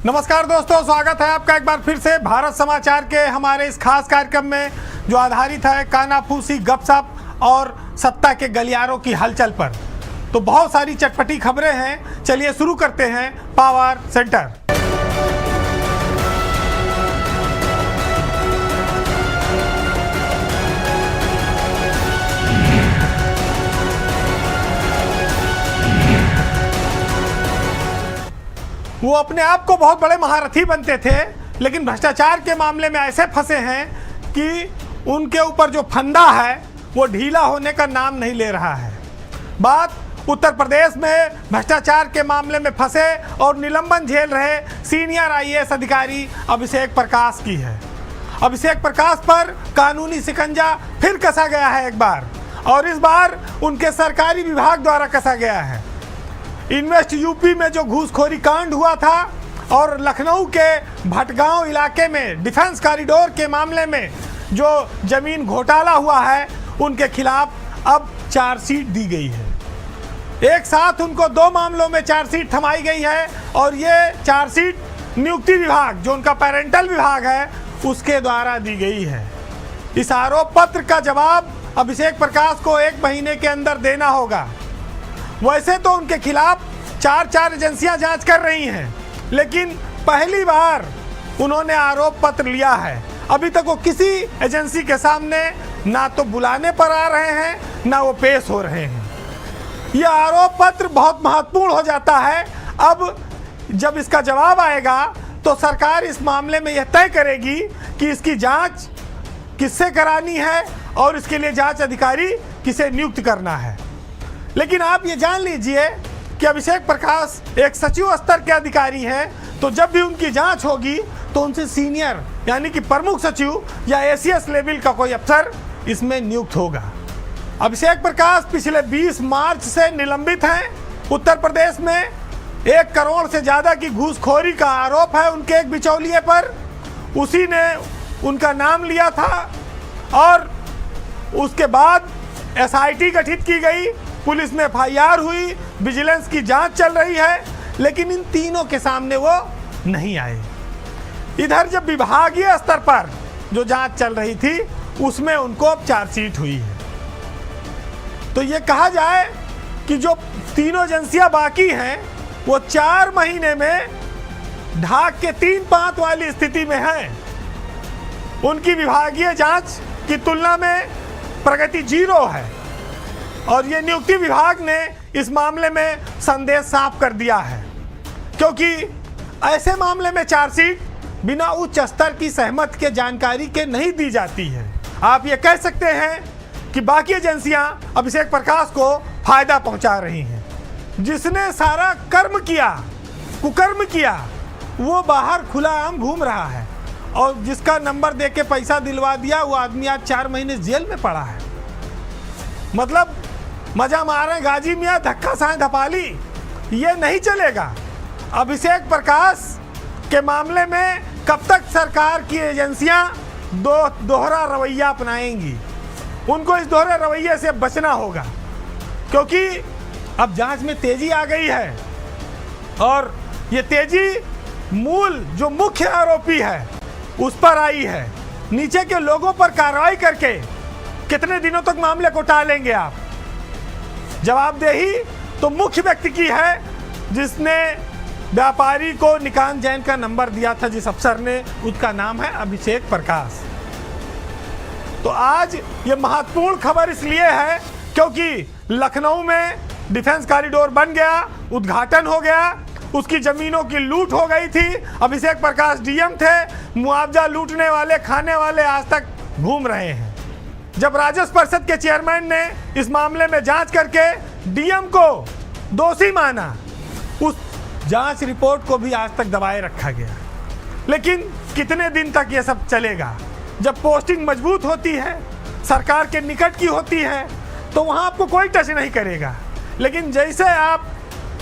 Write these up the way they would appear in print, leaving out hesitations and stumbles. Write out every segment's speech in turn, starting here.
नमस्कार दोस्तों, स्वागत है आपका एक बार फिर से भारत समाचार के हमारे इस खास कार्यक्रम में जो आधारित है कानाफूसी, गपशप और सत्ता के गलियारों की हलचल पर। तो बहुत सारी चटपटी खबरें हैं, चलिए शुरू करते हैं पावर सेंटर। वो अपने आप को बहुत बड़े महारथी बनते थे, लेकिन भ्रष्टाचार के मामले में ऐसे फंसे हैं कि उनके ऊपर जो फंदा है वो ढीला होने का नाम नहीं ले रहा है। बात उत्तर प्रदेश में भ्रष्टाचार के मामले में फंसे और निलंबन झेल रहे सीनियर आईएएस अधिकारी अभिषेक प्रकाश की है। अभिषेक प्रकाश पर कानूनी शिकंजा फिर कसा गया है एक बार, और इस बार उनके सरकारी विभाग द्वारा कसा गया है। इन्वेस्ट यूपी में जो घूसखोरी कांड हुआ था और लखनऊ के भटगांव इलाके में डिफेंस कॉरिडोर के मामले में जो जमीन घोटाला हुआ है, उनके खिलाफ अब चार्जशीट दी गई है। एक साथ उनको 2 मामलों में चार्जशीट थमाई गई है और ये चार्जशीट नियुक्ति विभाग, जो उनका पेरेंटल विभाग है, उसके द्वारा दी गई है। इस आरोप पत्र का जवाब अभिषेक प्रकाश को 1 महीने के अंदर देना होगा। वैसे तो उनके खिलाफ 4 एजेंसियां जांच कर रही हैं, लेकिन पहली बार उन्होंने आरोप पत्र लिया है। अभी तक वो किसी एजेंसी के सामने ना तो बुलाने पर आ रहे हैं, ना वो पेश हो रहे हैं। यह आरोप पत्र बहुत महत्वपूर्ण हो जाता है। अब जब इसका जवाब आएगा तो सरकार इस मामले में यह तय करेगी कि इसकी जांच किससे करानी है और इसके लिए जांच अधिकारी किसे नियुक्त करना है। लेकिन आप ये जान लीजिए कि अभिषेक प्रकाश एक सचिव स्तर के अधिकारी हैं, तो जब भी उनकी जांच होगी तो उनसे सीनियर यानी कि प्रमुख सचिव या एसीएस लेवल का कोई अफसर इसमें नियुक्त होगा। अभिषेक प्रकाश पिछले 20 मार्च से निलंबित हैं। उत्तर प्रदेश में 1 करोड़ से ज़्यादा की घूसखोरी का आरोप है उनके एक बिचौलिए पर। उसी ने उनका नाम लिया था और उसके बाद एसआईटी गठित की गई, पुलिस में एफआईआर हुई, विजिलेंस की जांच चल रही है, लेकिन इन तीनों के सामने वो नहीं आए। इधर जब विभागीय स्तर पर जो जांच चल रही थी उसमें उनको अब चार्जशीट हुई है। तो ये कहा जाए कि जो तीनों एजेंसियां बाकी हैं वो 4 महीने में ढाक के 3 पांत वाली स्थिति में हैं। उनकी विभागीय जांच की तुलना में प्रगति 0 है और ये नियुक्ति विभाग ने इस मामले में संदेश साफ कर दिया है, क्योंकि ऐसे मामले में चार्जशीट बिना उच्च स्तर की सहमति के जानकारी के नहीं दी जाती है। आप ये कह सकते हैं कि बाकी एजेंसियां अभिषेक प्रकाश को फायदा पहुंचा रही हैं। जिसने सारा कर्म किया, कुकर्म किया, वो बाहर खुला आम घूम रहा है, और जिसका नंबर दे के पैसा दिलवा दिया वो आदमी आज 4 महीने जेल में पड़ा है। मतलब मजा मारे गाजी मियाँ धक्का साए धपाली, ये नहीं चलेगा। अभिषेक प्रकाश के मामले में कब तक सरकार की एजेंसियां दोहरा रवैया अपनाएंगी? उनको इस दोहरे रवैये से बचना होगा, क्योंकि अब जांच में तेजी आ गई है और ये तेजी मूल जो मुख्य आरोपी है उस पर आई है। नीचे के लोगों पर कार्रवाई करके कितने दिनों तक मामले को टालेंगे आप? जवाबदेही तो मुख्य व्यक्ति की है जिसने व्यापारी को निकांत जैन का नंबर दिया था, जिस अफसर ने, उसका नाम है अभिषेक प्रकाश। तो आज ये महत्वपूर्ण खबर इसलिए है क्योंकि लखनऊ में डिफेंस कॉरिडोर बन गया, उद्घाटन हो गया, उसकी जमीनों की लूट हो गई थी। अभिषेक प्रकाश डीएम थे, मुआवजा लूटने वाले, खाने वाले आज तक घूम रहे हैं। जब राजस्व परिषद के चेयरमैन ने इस मामले में जांच करके डीएम को दोषी माना, उस जांच रिपोर्ट को भी आज तक दबाए रखा गया। लेकिन कितने दिन तक ये सब चलेगा? जब पोस्टिंग मजबूत होती है, सरकार के निकट की होती है, तो वहाँ आपको कोई टच नहीं करेगा। लेकिन जैसे आप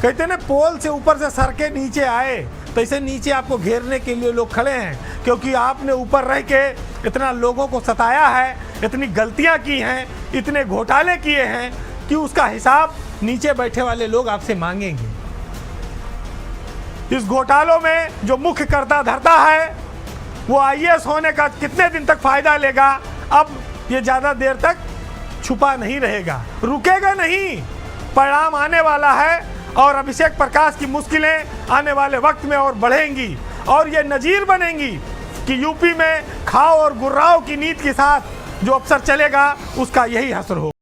कहते हैं ना, पोल से ऊपर से सर के नीचे आए, तो इसे नीचे आपको घेरने के लिए लोग खड़े हैं, क्योंकि आपने ऊपर रह के इतना लोगों को सताया है, इतनी गलतियां की हैं, इतने घोटाले किए हैं कि उसका हिसाब नीचे बैठे वाले लोग आपसे मांगेंगे। इस घोटालों में जो मुख्य कर्ता धरता है वो आईएएस होने का कितने दिन तक फायदा लेगा, अब ये ज़्यादा देर तक छुपा नहीं रहेगा, रुकेगा नहीं। परिणाम आने वाला है और अभिषेक प्रकाश की मुश्किलें आने वाले वक्त में और बढ़ेंगी और ये नजीर बनेंगी कि यूपी में खाओ और गुर्राओ की नीति के साथ जो अफसर चलेगा उसका यही असर होगा।